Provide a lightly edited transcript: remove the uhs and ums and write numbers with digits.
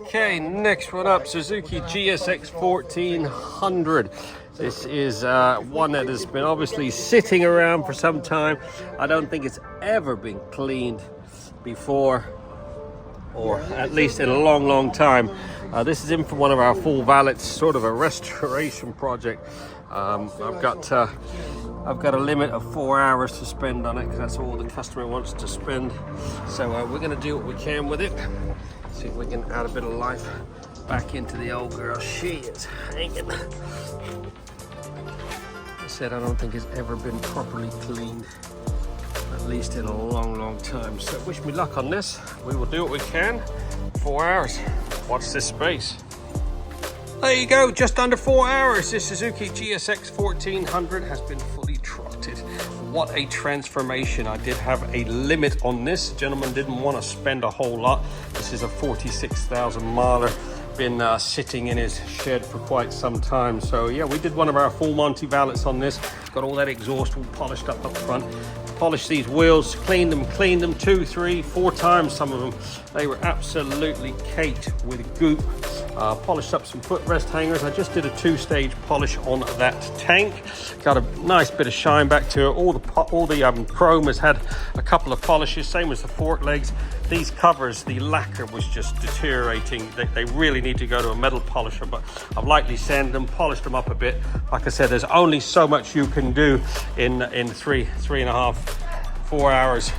Okay, next one up, Suzuki GSX1400. This is one that has been obviously sitting around for some time. I don't think it's ever been cleaned before, or at least in a long time. This is in for one of our full valets, sort of a restoration project. I've got a limit of 4 hours to spend on it because that's all the customer wants to spend. So we're going to do what we can with it. See if we can add a bit of life back into the old girl. She is hanging. I said I don't think it's ever been properly cleaned, at least in a long time. So wish me luck on this. We will do what we can. 4 hours. Watch this space. There you go, just under 4 hours. This Suzuki GSX1400 has been fully trotted. What a transformation. I did have a limit on this. The gentleman didn't want to spend a whole lot. This is a 46,000 miler. Been sitting in his shed for quite some time. So yeah, we did one of our full Monty valets on this. Got all that exhaust all polished up front. Polished these wheels, cleaned them 2, 3, 4 times, some of them. They were absolutely caked with goop. Polished up some footrest hangers. I just did a 2-stage polish on that tank. Got a nice bit of shine back to it. All the chrome has had a couple of polishes, same as the fork legs. These covers, the lacquer was just deteriorating. They really need to go to a metal polisher, but I've lightly sanded them, polished them up a bit. Like I said, there's only so much you can do in 3.5, 4 hours.